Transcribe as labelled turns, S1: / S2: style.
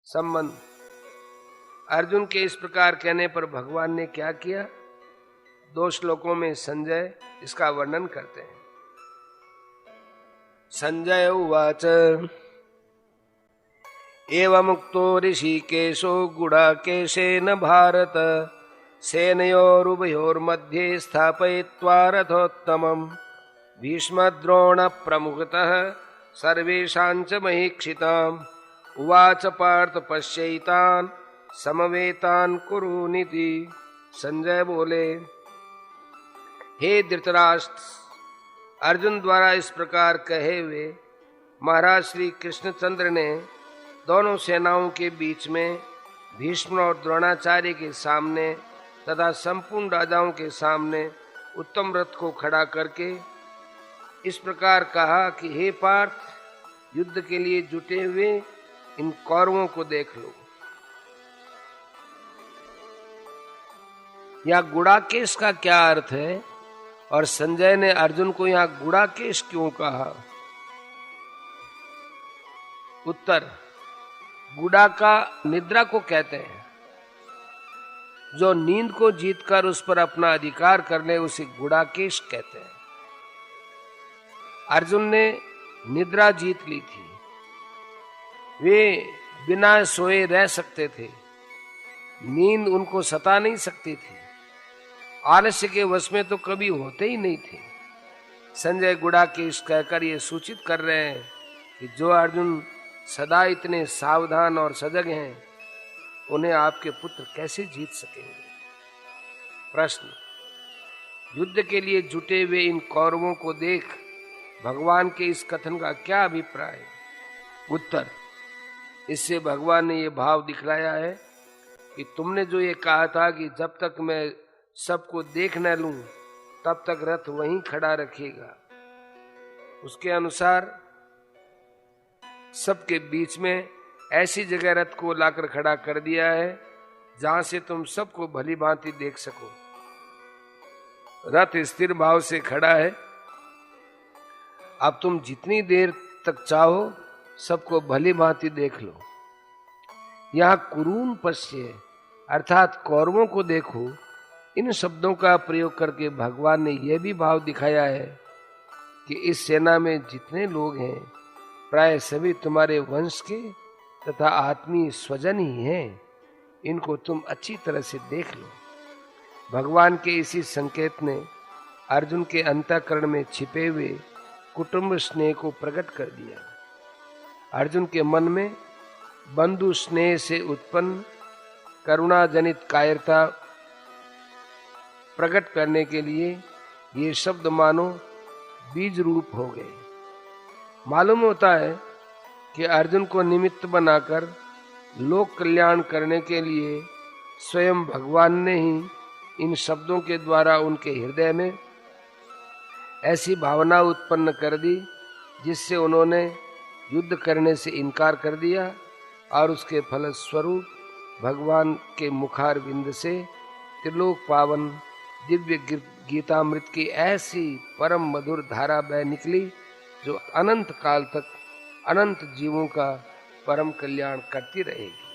S1: संबंध। अर्जुन के इस प्रकार कहने पर भगवान ने क्या किया? 2 श्लोकों में संजय इसका वर्णन करते हैं। संजय उवाच एवमुक्तो ऋषिकेशो गुडाकेशेन भारत सेनयोरुभयोर्मध्ये स्थापयित्वा रथोत्तमम् भीष्मद्रोण प्रमुखतः सर्वेषां च महीक्षिताम् उवाच पार्थ पश्यैतान् समवेतान् कुरुनिति। संजय बोले, हे धृतराष्ट्र, अर्जुन द्वारा इस प्रकार कहे हुए महाराज श्री कृष्णचंद्र ने दोनों सेनाओं के बीच में भीष्म और द्रोणाचार्य के सामने तथा संपूर्ण राजाओं के सामने उत्तम रथ को खड़ा करके इस प्रकार कहा कि हे पार्थ, युद्ध के लिए जुटे हुए इन कौरवों को देख लो। यहाँ गुड़ाकेश का क्या अर्थ है और संजय ने अर्जुन को यहाँ गुड़ाकेश क्यों कहा? उत्तर, गुड़ा का निद्रा को कहते हैं। जो नींद को जीतकर उस पर अपना अधिकार कर ले उसे गुड़ाकेश कहते हैं। अर्जुन ने निद्रा जीत ली थी। वे बिना सोए रह सकते थे, नींद उनको सता नहीं सकती थी, आलस्य के वश में तो कभी होते ही नहीं थे। संजय गुड़ाकेश कहकर ये सूचित कर रहे हैं कि जो अर्जुन सदा इतने सावधान और सजग हैं, उन्हें आपके पुत्र कैसे जीत सकेंगे? प्रश्न, युद्ध के लिए जुटे हुए इन कौरवों को देख भगवान के इस कथन का क्या अभिप्राय है? उत्तर, इससे भगवान ने ये भाव दिखलाया है कि तुमने जो ये कहा था कि जब तक मैं सबको देख न लूं तब तक रथ वहीं खड़ा रखिएगा, उसके अनुसार सबके बीच में ऐसी जगह रथ को लाकर खड़ा कर दिया है जहां से तुम सबको भली भांति देख सको। रथ स्थिर भाव से खड़ा है। अब तुम जितनी देर तक चाहो सबको भली भांति देख लो। यहाँ कुरून पश्य अर्थात कौरवों को देखो, इन शब्दों का प्रयोग करके भगवान ने यह भी भाव दिखाया है कि इस सेना में जितने लोग हैं प्राय सभी तुम्हारे वंश के तथा आत्मीय स्वजन ही हैं। इनको तुम अच्छी तरह से देख लो। भगवान के इसी संकेत ने अर्जुन के अंतःकरण में छिपे हुए कुटुंब स्नेह को प्रकट कर दिया। अर्जुन के मन में बंधु स्नेह से उत्पन्न करुणा जनित कायरता प्रकट करने के लिए ये शब्द मानो बीज रूप हो गए। मालूम होता है कि अर्जुन को निमित्त बनाकर लोक कल्याण करने के लिए स्वयं भगवान ने ही इन शब्दों के द्वारा उनके हृदय में ऐसी भावना उत्पन्न कर दी जिससे उन्होंने युद्ध करने से इनकार कर दिया और उसके फलस्वरूप भगवान के मुखारविंद से त्रिलोक पावन दिव्य गीतामृत की ऐसी परम मधुर धारा बह निकली जो अनंत काल तक अनंत जीवों का परम कल्याण करती रहेगी।